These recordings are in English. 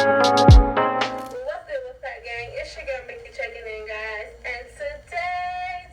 What's good with that gang? It's your girl Mikki checking in, guys. And today,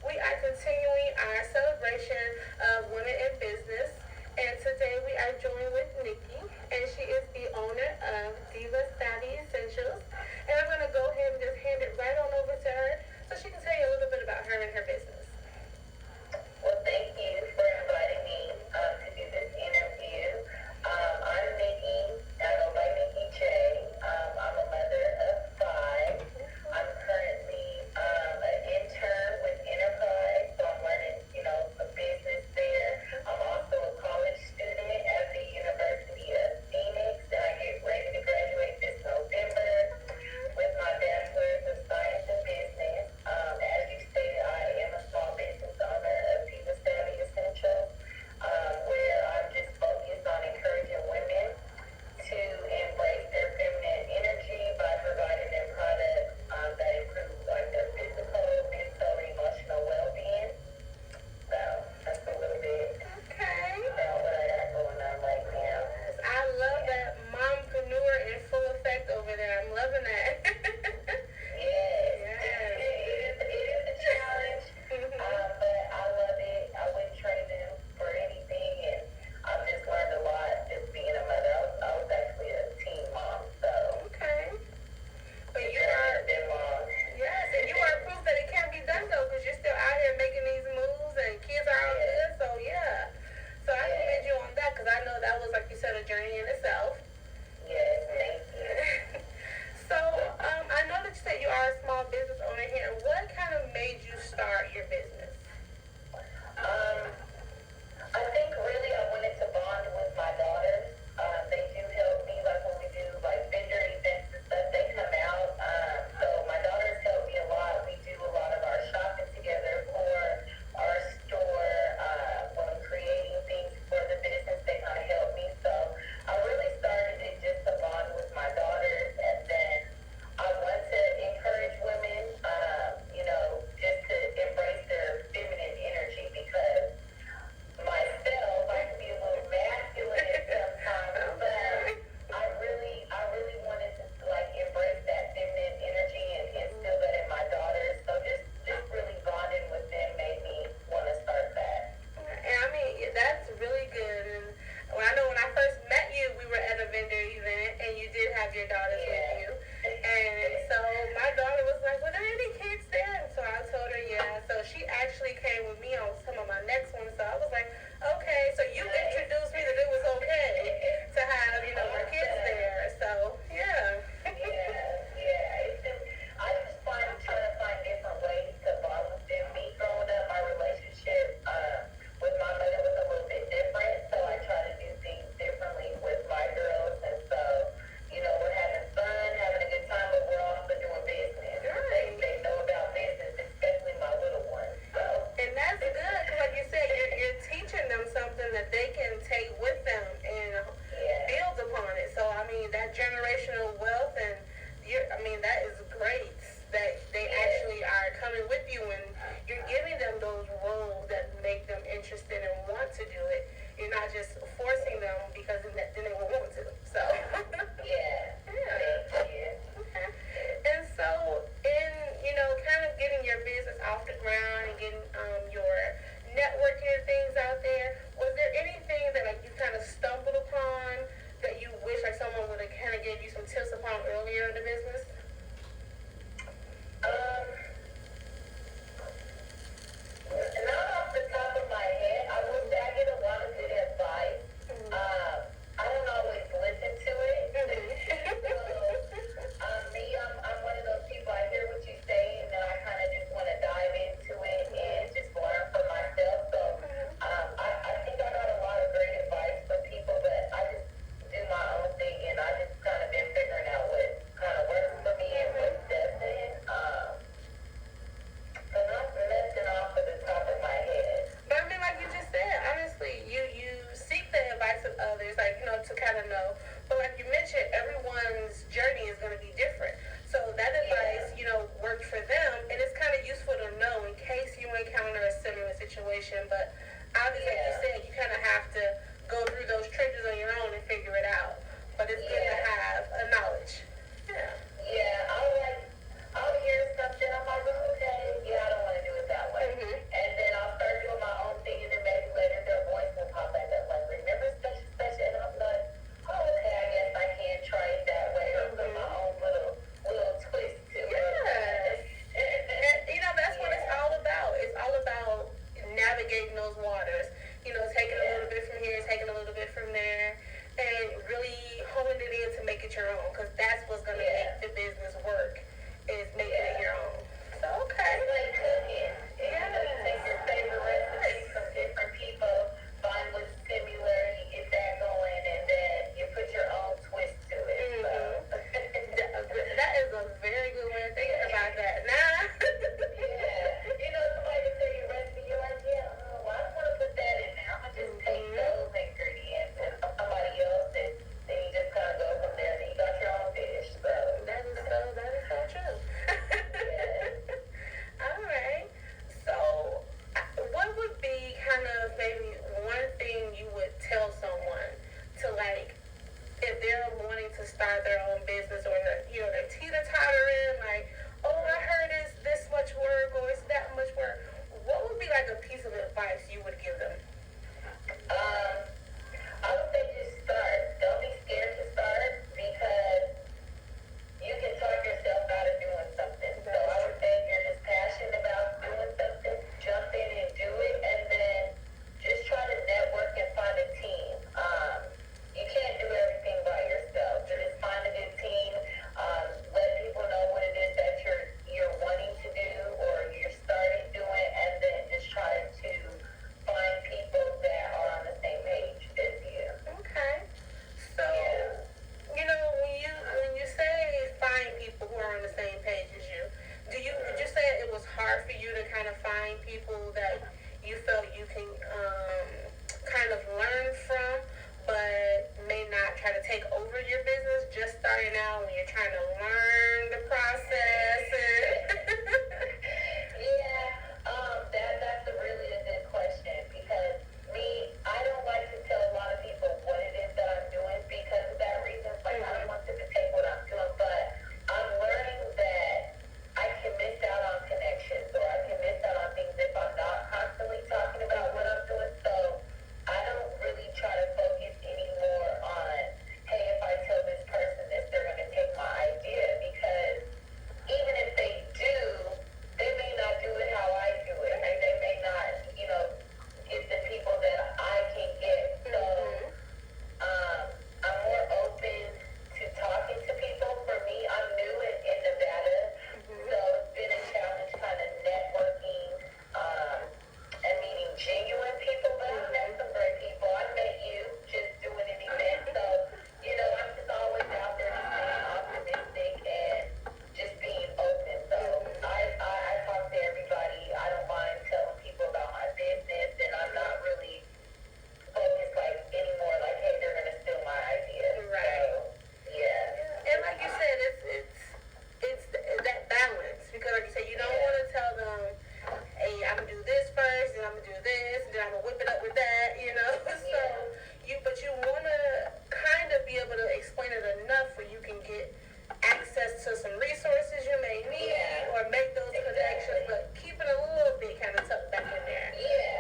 we are continuing our celebration of women in business. And today we are joined with Nikki, and she is the owner of Diva Savvy Essentials. And I'm going to go ahead and just hand it right on over to her so she can tell you a little bit about her and her business. Well, thank you for inviting me to do this interview. I'm Nikki. I go by Nikki J. I'm a mother of five. I'm currently an intern with Enterprise, so I'm learning, a business there. I'm also a college student at the University of Phoenix, and I get ready to graduate this November with my Bachelor's of Science in Business. As you stated, I am a small business owner of Diva Savvy Essentials, where I'm just focused on encouraging women to embrace their feminine energy by providing them products that improve their physical, mental, and emotional well-being. So that's a little bit about what I got going on right now. I love that Momprenuer in full effect over there. I'm loving that. Yes. It is a challenge, but I love it. I wouldn't trade them for anything, and I've just learned a lot just being a mother. I was actually a teen mom, so Okay. But the you journey are, has been long. yes, and you are proof that it can be done though, because you're still out here making these moves, and kids are all good. So yeah. So I commend you on that, because I know that was, like you said, a journey in itself. Yes, thank you. So I know that you said you are a small business owner here. What kind of made you start your business? I think really I wanted to bond with my daughters. They do help me, like when we do like vendor events and stuff, they come out. So my daughters help me a lot. We do a lot of our shopping together for our store. When creating things for the business, they kind of help me. So I really started it just to bond with my daughters, and then I want to encourage women, just to embrace their feminine energy, because myself, I can be a little masculine sometimes, but I really wanted to embrace that feminine energy and instill that in my daughters. So just really bonding with them made me want to start that. And I mean, that's really good. And I know when I first met you, we were at a vendor event, and you did have your daughters with you. And so my daughter was like, "Were there any kids there?" And so I told her, yeah. So she actually came with me on some of my next ones. So I was like, okay. So you introduced me that it was okay to have, my kids there. So yeah. It's just, I just trying to find different ways to bond with them. Me growing up, my relationship with my mother was a little bit different, so I try to do things differently with my girls. And so, we're having fun, having a good time, but we're also doing business. They know about business, especially my little ones. So. And that's good, because like you said, you're teaching them something that they can take with them and build upon it. So I mean, that generational wealth, and that is great that they actually are coming with you, and you're giving them those roles that make them interested and want to do it. You're not just forcing them, because then they won't want to. So Yeah. Thank you. Okay. And so in kind of getting your business off the ground and getting your networking and things out there, was there anything that you kind of stumbled upon that you wish someone would have kind of gave you some tips upon earlier in the business? Not off the top of my head. I would say I get a lot of good advice. I don't always listen to it. So, I'm one of those people. I hear what you say, and then I kind of just want to dive into it and just learn for myself. So, I think I got a lot of great advice from people, but I just do my own thing, and I just kind of been figuring out what kind of works for me and what doesn't. So not nothing off of the top of my head. But I mean, like you just said, honestly, you seek the advice of others, to kind of know. But like you mentioned, everyone's journey is going to be different. So that advice, worked for them, and it's kind of useful to know in case you encounter a similar situation. But obviously, like you said, you kind of have to go through those trenches on your own and figure they're wanting to start their own business, or they're teeter-tottering, like, oh, I heard it's this much work or it's that much work, what would be like a piece of advice you would give them? I would say just start. Don't be scared to start because you can talk yourself out of doing something. So I would say if you're just passionate about doing something, jump in and do it, and then just try to network and find a team. You can't do everything by yourself. So just find a good team. Let people know what it is that you're wanting to do or you're starting doing, and then just try to find people that are on the same page as you. Okay. So, when you say find people who are on the same page as you, would you say it was hard for you to kind of find people that you felt you can kind of learn from, but may not try to take over your business, just starting out when you're trying to learn the process? That's a good question because I don't like to tell a lot of people what it is that I'm doing because of that reason. Like, I don't want them to take what I'm doing, but I'm learning that I can miss out on connections or I can miss out on things if I'm not constantly talking about what I'm doing. So I don't really try to focus anymore on, hey, if I tell this person this, they're going to take my idea, because even if they do, they may not do it how I do it. And they may not, get the people that I can get. So I'm more open to talking to people. For me, I'm new in Nevada, so it's been a challenge kind of networking and meeting genuine people. But I've met some great people. I met you just doing an event. So, I'm just always out there just being optimistic and just being open. So I talk to everybody. I don't mind telling people about my business, and I'm not really focused like anymore like, hey, they're gonna steal my idea. Right. So, yeah. And like you said, it's that balance, because like you said, you don't want to tell them, hey, I'm gonna do this first, and I'm gonna do this, and then I'm gonna whip it up with that, So but you want to kind of be able to explain it enough where you can get access to some resources you may need, or make those connections, but keep it a little bit kind of tucked back in there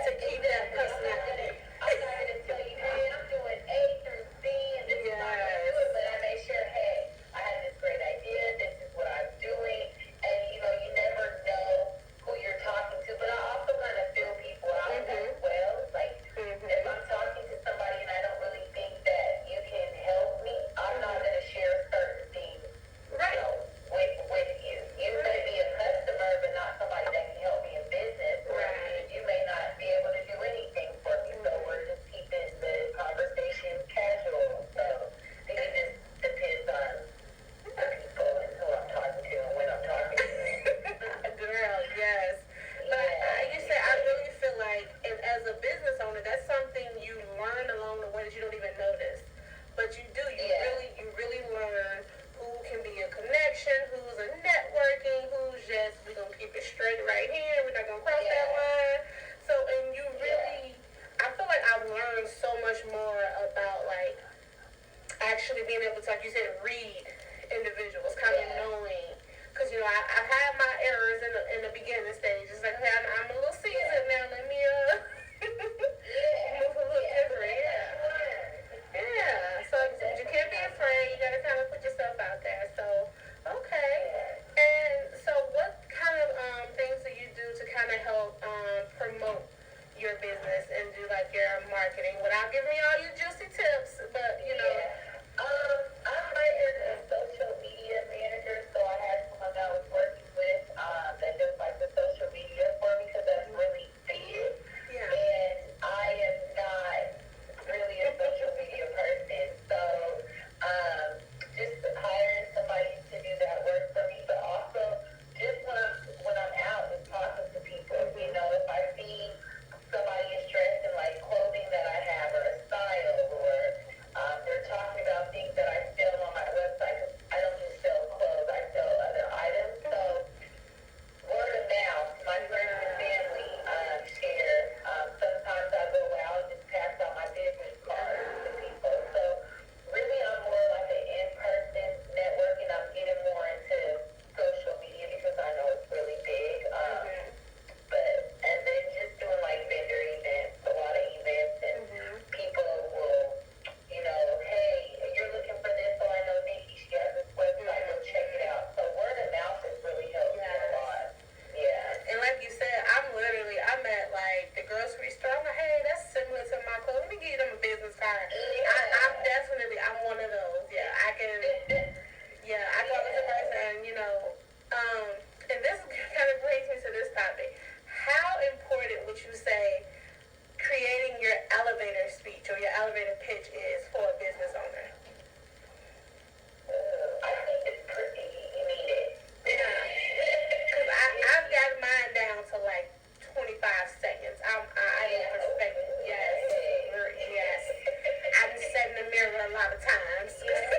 to keep that personality. I'm not going to tell you, hey, I'm doing A through C, and this is how I do it, but I make sure, hey, I have this great idea, this is what I'm doing, and, you never know who you're talking to, but I also kind of feel people out as well. Like, if I'm talking to somebody and I don't really think that you can help me, I'm not going to share certain things, with you. You may be a customer, but not somebody that can help me in business, or you may not be able to do anything for me, so we're just keeping the conversation casual. So I think it just depends on the people and who I'm talking to and when I'm talking to them. Girl, yes. But you say, I really feel like, and as a business owner, that's something you learn along the way that you don't even notice. But you do. You really learn who can be a connection, who's a networking, who's just, we're going to keep it straight right here, we're not going to cross that line. So, and you really, I feel like I've learned so much more about, like, actually being able to, like you said, read individuals, kind of knowing. Because, I've had my errors in the beginning stage. It's like, okay, I'm a little seasoned now. Let me move a little different. Yeah. So you can't be afraid. You got to kind of put yourself out there. So, okay. And so what kind of things do you do to kind of help promote your business and do, like, your marketing without giving me all your juicy tips? But, I'm hired as a social media manager, so I had someone I was working with that does like the social media for me, because that's really big. yeah. your elevator pitch is for a business owner? I think it's pretty. You need it. Yeah. Because I've got mine down to like 25 seconds. I don't respect it. Yes. Yes. I've been set in the mirror a lot of times. That's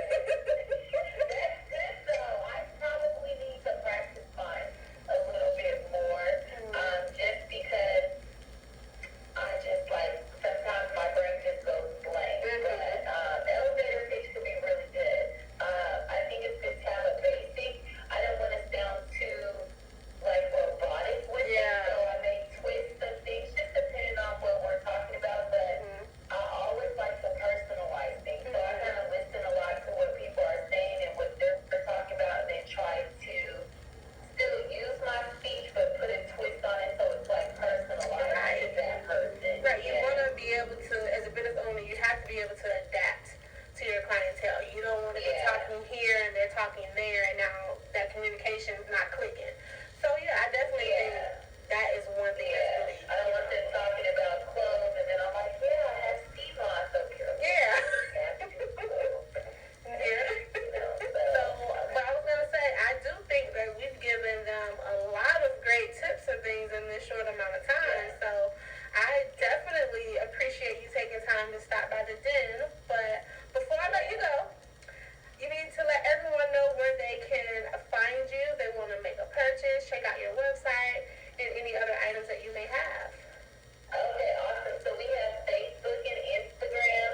good though. I probably need to practice mine a little bit more. Just because I just like sometimes my brain just goes blank. But elevator pitch could be really good. I think it's good to have a basic. I don't want to sound too like robotic with it, so I may twist some things just depending on what we're talking about. But I always like to personalize things, so I kind of listen a lot to what people are saying and what they're talking about, and then try to still use my speech but put a twist on it so it's like personalized to that person. Right, you want to be able to, as a business owner, you have to be able to adapt to your clientele. You don't want to be talking here and they're talking there, and now that communication is not clicking. So yeah, I definitely think that is one thing that's really. I don't want them talking about clothes and then I'm like, yeah, I have Steve on, so Yeah. Yeah. So, but I was gonna say, I do think that we've given them a lot of great tips and things in this short amount of time. So I definitely appreciate you taking time to stop by the den. But before I let you go, you need to let everyone know where they can find you. They want to make a purchase, check out your website, and any other items that you may have. Okay, awesome. So we have Facebook and Instagram.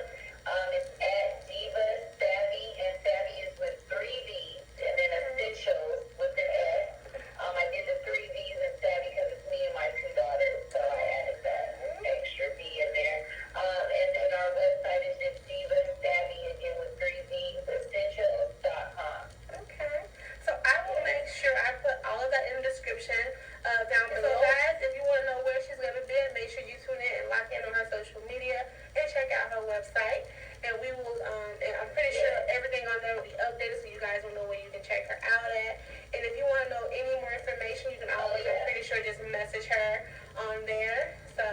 It's at Diva Savvy, and Savvy is with 3 V's, and then Essentials with an S. I did the 3 V's in Savvy because it's me and my 2 daughters, so I added that extra V in there. And then our website is just Diva Savvy, again with 3 V's, Essentials.com. Okay. So I will make sure I put all of that in the description down below. So guys, if you want to know where she's going to be, make sure you tune in and lock in on her social media and check out her website. And we will, and I'm pretty sure everything on there will be updated so you guys will know where you can check her out at. And if you want to know any more information, you can always, I'm pretty sure, just message her on there. So.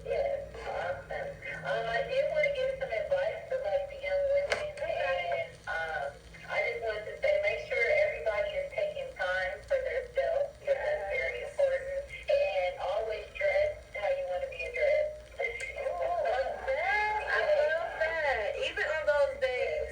Yes, awesome. I did want to give some advice to like the young women, and I just wanted to say make sure everybody is taking time for themselves because that's very important, and always dress how you want to be addressed. I love that. Even on those days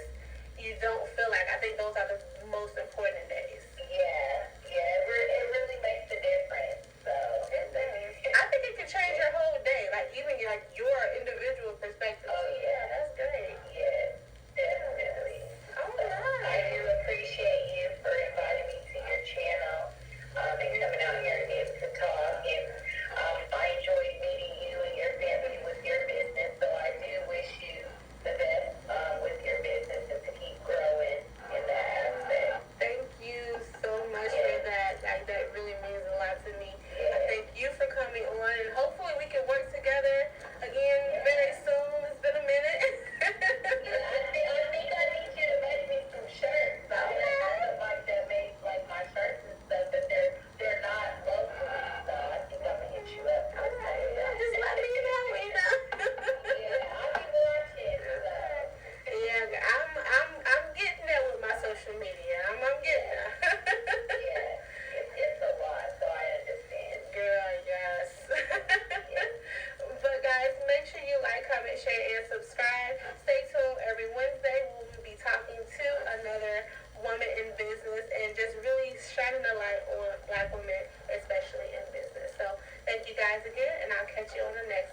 you don't feel like, I think those are the most important days. It really makes a difference. So I think it can change your whole day, like even like your individual perspective. Oh yeah, that's great. Yes, definitely. All I right. do appreciate you for inviting me to your channel and coming out here and being able to talk. And I enjoyed meeting you and your family with your business. So I do wish you the best with your business and to keep growing in that aspect. Thank you so much for that. Like, that really means a lot to me. I thank you for coming on, and hopefully we can work together again very soon. It's been a minute. I think I need you to make me some shirts. I would like to make like my shirts and stuff, but they're not locally, so I think I'm gonna hit you up. Just let me know, I'll be watching. Yeah, I'm getting there with my social media. I'm getting there. It's a lot, so I understand. Girl, yes. But guys, make sure you like, comment, share, and subscribe. Stay tuned every Wednesday. We will be talking to another woman in business and just really shining a light on Black women, especially in business. So thank you guys again, and I'll catch you on the next